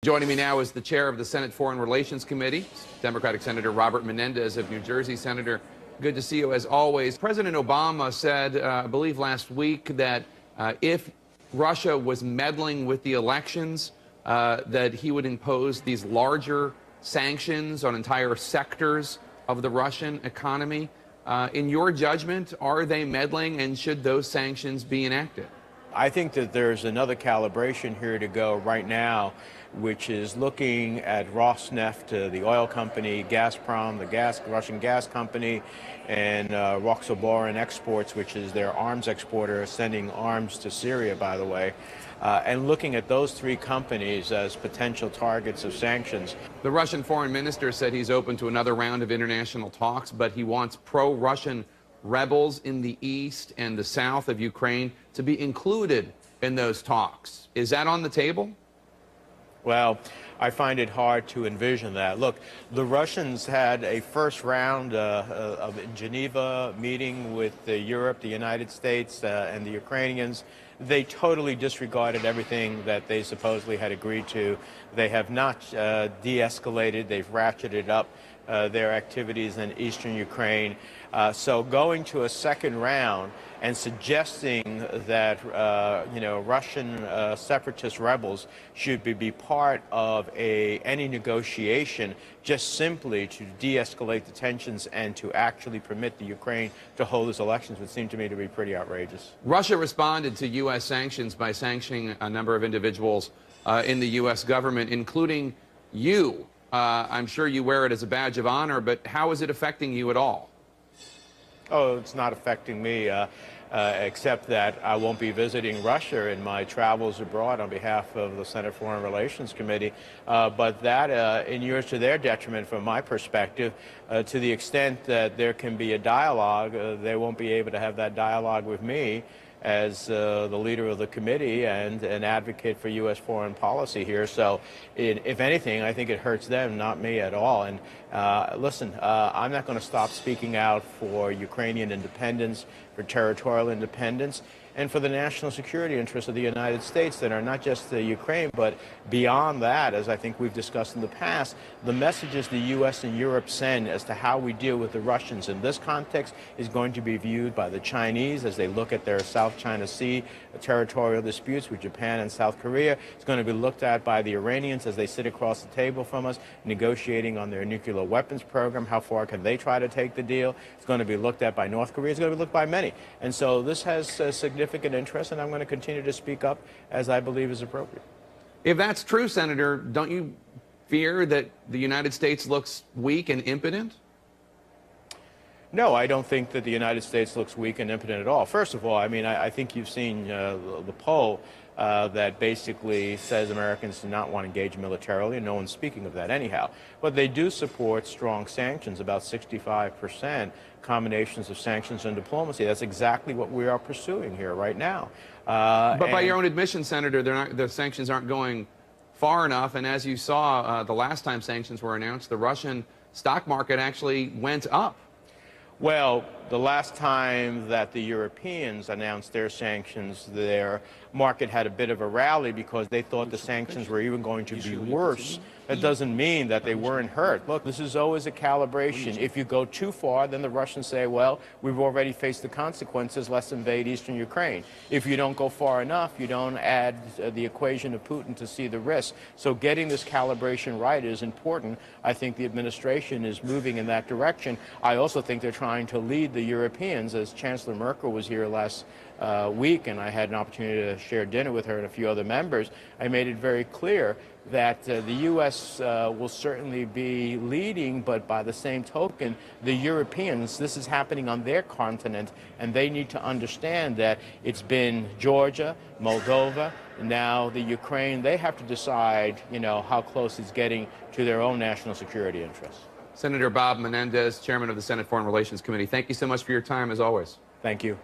Joining me now is the chair of the Senate Foreign Relations Committee, Democratic Senator Robert Menendez of New Jersey. Senator, good to see you as always. President Obama said, I believe last week, that if Russia was meddling with the elections, that he would impose these larger sanctions on entire sectors of the Russian economy. In your judgment, are they meddling, and should those sanctions be enacted? I think that there's another calibration here to go right now, which is looking at Rosneft, the oil company, Gazprom, the Russian gas company, and Roxoboron Exports, which is their arms exporter, sending arms to Syria, by the way, and looking at those three companies as potential targets of sanctions. The Russian foreign minister said he's open to another round of international talks, but he wants pro-Russian rebels in the east and the south of Ukraine to be included in those talks. Is that on the table? Well, I find it hard to envision that. Look, the Russians had a first round of Geneva meeting with Europe, the United States, and the Ukrainians. They totally disregarded everything that they supposedly had agreed to. They have not de-escalated. They've ratcheted up their activities in eastern Ukraine. So going to a second round and suggesting that Russian separatist rebels should be part of any negotiation just simply to de-escalate the tensions and to actually permit the Ukraine to hold its elections would seem to me to be pretty outrageous. Russia responded to U.S. sanctions by sanctioning a number of individuals in the U.S. government, including you. I'm sure you wear it as a badge of honor, but how is it affecting you at all? Oh, it's not affecting me, except that I won't be visiting Russia in my travels abroad on behalf of the Senate Foreign Relations Committee. But that inures to their detriment from my perspective. To the extent that there can be a dialogue, they won't be able to have that dialogue with me as the leader of the committee and an advocate for U.S. foreign policy here. So, if anything, I think it hurts them, not me at all. And listen, I'm not going to stop speaking out for Ukrainian independence, for territorial independence, and for the national security interests of the United States that are not just Ukraine, but beyond that, as I think we've discussed in the past, the messages the U.S. and Europe send as to how we deal with the Russians in this context is going to be viewed by the Chinese as they look at their South China Sea territorial disputes with Japan and South Korea. It's going to be looked at by the Iranians as they sit across the table from us, negotiating on their nuclear weapons program. How far can they try to take the deal? It's going to be looked at by North Korea. It's going to be looked by many. And so this has significant interest, and I'm going to continue to speak up as I believe is appropriate. If that's true, Senator, don't you fear that the United States looks weak and impotent? No, I don't think that the United States looks weak and impotent at all. First of all, I mean, I think you've seen the poll that basically says Americans do not want to engage militarily, and no one's speaking of that anyhow. But they do support strong sanctions, about 65%, combinations of sanctions and diplomacy. That's exactly what we are pursuing here right now. But by your own admission, Senator, the sanctions aren't going far enough. And as you saw, the last time sanctions were announced, the Russian stock market actually went up. Well, the last time that the Europeans announced their sanctions, their market had a bit of a rally because they thought the sanctions were even going to be worse. That doesn't mean that they weren't hurt. Look, this is always a calibration. If you go too far, then the Russians say, well, we've already faced the consequences, let's invade eastern Ukraine. If you don't go far enough, you don't add the equation of Putin to see the risk. So getting this calibration right is important. I think the administration is moving in that direction. I also think they're trying to lead the Europeans, as Chancellor Merkel was here last week, and I had an opportunity to share dinner with her and a few other members. I made it very clear that the U.S. Will certainly be leading, but by the same token, the Europeans, this is happening on their continent, and they need to understand that it's been Georgia, Moldova, now the Ukraine. They have to decide, how close it's getting to their own national security interests. Senator Bob Menendez, Chairman of the Senate Foreign Relations Committee, thank you so much for your time, as always. Thank you.